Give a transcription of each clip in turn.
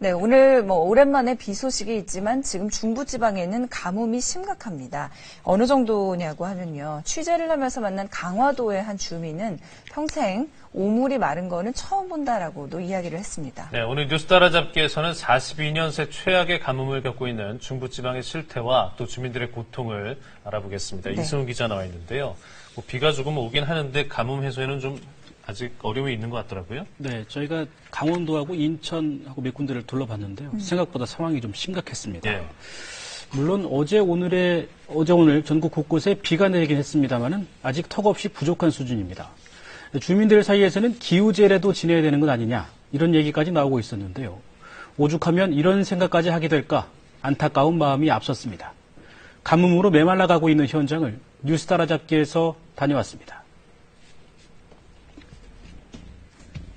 네, 오늘 오랜만에 비 소식이 있지만 지금 중부지방에는 가뭄이 심각합니다. 어느 정도냐고 하면요. 취재를 하면서 만난 강화도의 한 주민은 평생 오물이 마른 거는 처음 본다라고도 이야기를 했습니다. 네, 오늘 뉴스 따라잡기에서는 42년 새 최악의 가뭄을 겪고 있는 중부지방의 실태와 또 주민들의 고통을 알아보겠습니다. 네. 이승우 기자 나와 있는데요. 비가 조금 오긴 하는데 가뭄 해소에는 좀 아직 어려움이 있는 것 같더라고요. 네, 저희가 강원도하고 인천하고 몇 군데를 둘러봤는데요. 생각보다 상황이 좀 심각했습니다. 예. 물론 어제 오늘 전국 곳곳에 비가 내리긴 했습니다만은 아직 턱없이 부족한 수준입니다. 주민들 사이에서는 기우제라도 지내야 되는 것 아니냐 이런 얘기까지 나오고 있었는데요. 오죽하면 이런 생각까지 하게 될까 안타까운 마음이 앞섰습니다. 가뭄으로 메말라가고 있는 현장을 뉴스 따라잡기에서 다녀왔습니다.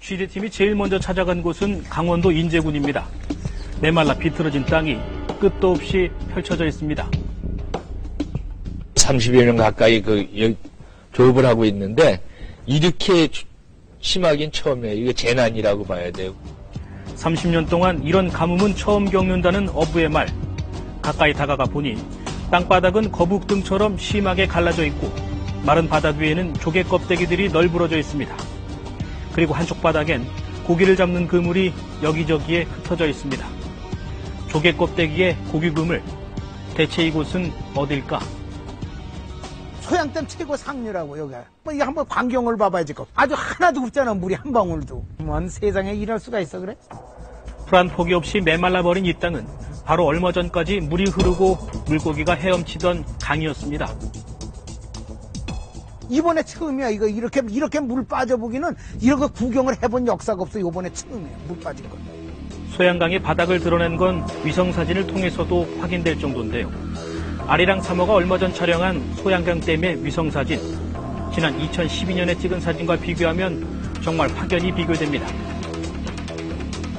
취재팀이 제일 먼저 찾아간 곳은 강원도 인제군입니다. 메말라 비틀어진 땅이 끝도 없이 펼쳐져 있습니다. 30여 년 가까이 조업을 하고 있는데 이렇게 심하긴 처음이에요. 이거 재난이라고 봐야 돼요. 30년 동안 이런 가뭄은 처음 겪는다는 어부의 말. 가까이 다가가 보니 땅바닥은 거북등처럼 심하게 갈라져 있고 마른 바닥 위에는 조개 껍데기들이 널브러져 있습니다. 그리고 한쪽 바닥엔 고기를 잡는 그물이 여기저기에 흩어져 있습니다. 조개 껍데기에 고기 그물. 대체 이곳은 어딜까? 소양댐 최고 상류라고 여기가. 이거 한번 광경을 봐봐야지. 아주 하나도 없잖아. 물이 한 방울도. 뭔 세상에 이럴 수가 있어 그래? 풀한 폭이 없이 메말라버린 이 땅은 바로 얼마 전까지 물이 흐르고 물고기가 헤엄치던 강이었습니다. 이번에 처음이야. 이거 이렇게 물 빠져보기는 이런 거 구경을 해본 역사가 없어. 이번에 처음이야. 물 빠진 건. 소양강의 바닥을 드러낸 건 위성사진을 통해서도 확인될 정도인데요. 아리랑 3호가 얼마 전 촬영한 소양강 댐의 위성사진. 지난 2012년에 찍은 사진과 비교하면 정말 확연히 비교됩니다.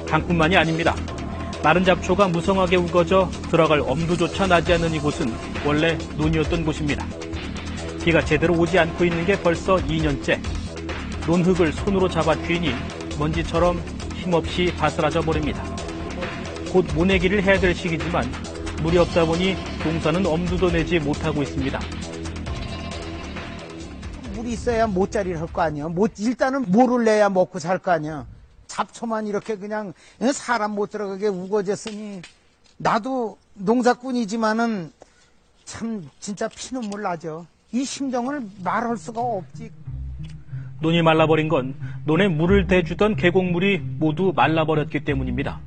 강뿐만이 아닙니다. 마른 잡초가 무성하게 우거져 들어갈 엄두조차 나지 않는 이곳은 원래 논이었던 곳입니다. 비가 제대로 오지 않고 있는 게 벌써 2년째. 논흙을 손으로 잡아 쥐니 먼지처럼 힘없이 바스라져 버립니다. 곧 모내기를 해야 될 시기지만 물이 없다 보니 농사는 엄두도 내지 못하고 있습니다. 물이 있어야 모짜리를 할 거 아니야. 일단은 모를 내야 먹고 살 거 아니야. 잡초만 이렇게 그냥 사람 못 들어가게 우거졌으니 나도 농사꾼이지만은 참 진짜 피눈물 나죠. 이 심정을 말할 수가 없지. 논이 말라버린 건 논에 물을 대주던 계곡물이 모두 말라버렸기 때문입니다.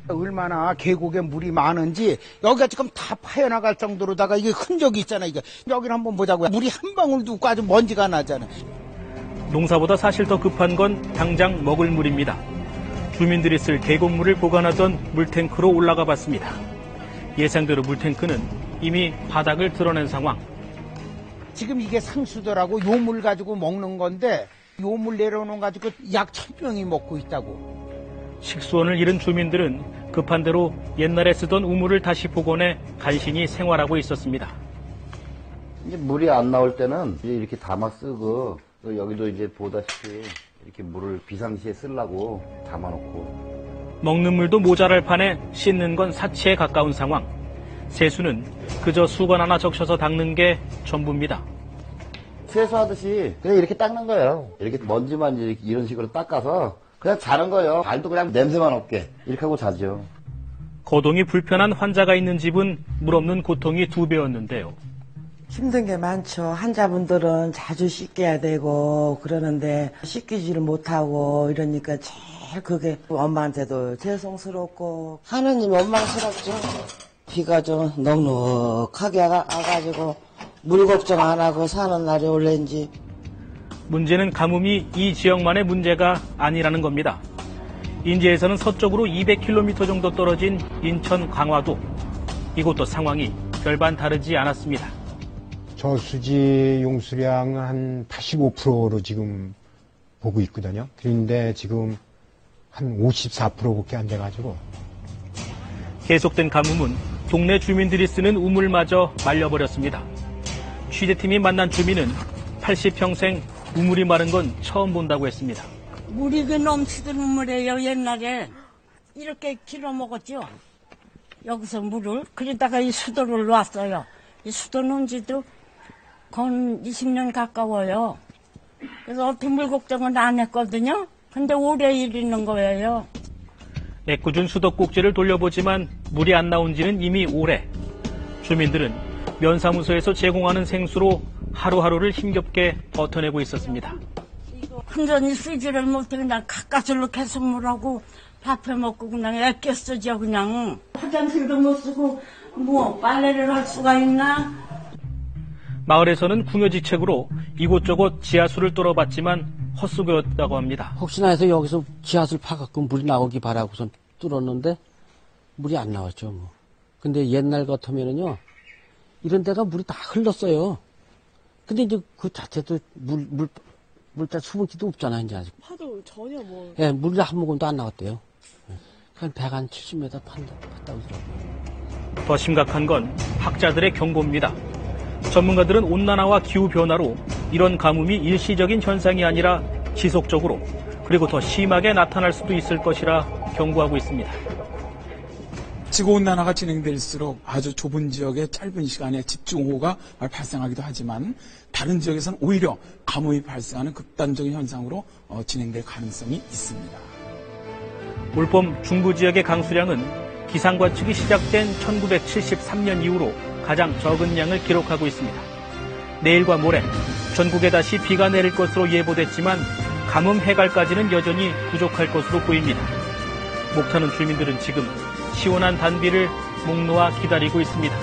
얼마나 계곡에 물이 많은지 여기가 지금 다 파여나갈 정도로다가 이게 흔적이 있잖아. 이게 여기를 한번 보자고요. 물이 한 방울도 없고 아주 먼지가 나잖아. 농사보다 사실 더 급한 건 당장 먹을 물입니다. 주민들이 쓸 계곡물을 보관하던 물탱크로 올라가 봤습니다. 예상대로 물탱크는 이미 바닥을 드러낸 상황. 지금 이게 상수도라고 요 물 가지고 먹는 건데 요 물 내려놓은 가지고 약 1000명이 먹고 있다고. 식수원을 잃은 주민들은 급한 대로 옛날에 쓰던 우물을 다시 복원해 간신히 생활하고 있었습니다. 이제 물이 안 나올 때는 이제 이렇게 담아 쓰고 또 여기도 이제 보다시피 이렇게 물을 비상시에 쓰려고 담아놓고. 먹는 물도 모자랄 판에 씻는 건 사치에 가까운 상황. 세수는 그저 수건 하나 적셔서 닦는 게 전부입니다. 세수하듯이 그냥 이렇게 닦는 거예요. 이렇게 먼지만 이런 식으로 닦아서 그냥 자는 거예요. 발도 그냥 냄새만 없게 이렇게 하고 자죠. 거동이 불편한 환자가 있는 집은 물 없는 고통이 2배였는데요. 힘든 게 많죠. 환자분들은 자주 씻겨야 되고 그러는데 씻기지를 못하고 이러니까 제일 그게 엄마한테도 죄송스럽고 하느님 원망스럽죠. 비가 좀 넉넉하게 와가지고 물 걱정 안 하고 사는 날이 올랜지. 문제는 가뭄이 이 지역만의 문제가 아니라는 겁니다. 인제에서는 서쪽으로 200km 정도 떨어진 인천 강화도. 이곳도 상황이 별반 다르지 않았습니다. 저수지 용수량은 한 85%로 지금 보고 있거든요. 그런데 지금 한 54%밖에 안 돼가지고. 계속된 가뭄은 동네 주민들이 쓰는 우물마저 말려버렸습니다. 취재팀이 만난 주민은 80평생 우물이 마른 건 처음 본다고 했습니다. 물이 그 넘치던 우물이에요, 옛날에. 이렇게 길어 먹었죠. 여기서 물을. 그러다가 이 수도를 놨어요. 이 수도 놓은 지도 건 20년 가까워요. 그래서 어떻게 물 걱정은 안 했거든요. 근데 올해 이르는 거예요. 애꿎은 수도꼭지를 돌려보지만 물이 안 나온 지는 이미 오래. 주민들은 면사무소에서 제공하는 생수로 하루하루를 힘겹게 버텨내고 있었습니다. 완전히 쓰지를 못해 그냥 가까스로 계속 물하고 밥해 먹고 그냥 애껴 쓰죠 그냥. 화장실도 못 쓰고 뭐 빨래를 할 수가 있나? 마을에서는 궁여지책으로 이곳저곳 지하수를 뚫어봤지만 헛수고였다고 합니다. 혹시나 해서 여기서 지하수를 파갖고 물이 나오기 바라고선 뚫었는데 물이 안 나왔죠. 뭐. 근데 옛날 같으면은요 이런 데가 물이 다 흘렀어요. 근데 이제 그 자체도 물자 수분기도 없잖아요, 이제 아직. 파도 전혀 뭐. 예, 물이 한 모금도 안 나왔대요. 한 170m 판다고 그러더라고요. 더 심각한 건 학자들의 경고입니다. 전문가들은 온난화와 기후변화로 이런 가뭄이 일시적인 현상이 아니라 지속적으로 그리고 더 심하게 나타날 수도 있을 것이라 경고하고 있습니다. 지구온난화가 진행될수록 아주 좁은 지역의 짧은 시간에 집중호우가 발생하기도 하지만 다른 지역에서는 오히려 가뭄이 발생하는 극단적인 현상으로 진행될 가능성이 있습니다. 올봄 중부 지역의 강수량은 기상관측이 시작된 1973년 이후로 가장 적은 양을 기록하고 있습니다. 내일과 모레 전국에 다시 비가 내릴 것으로 예보됐지만 가뭄 해갈까지는 여전히 부족할 것으로 보입니다. 목타는 주민들은 지금 시원한 단비를 목 놓아 기다리고 있습니다.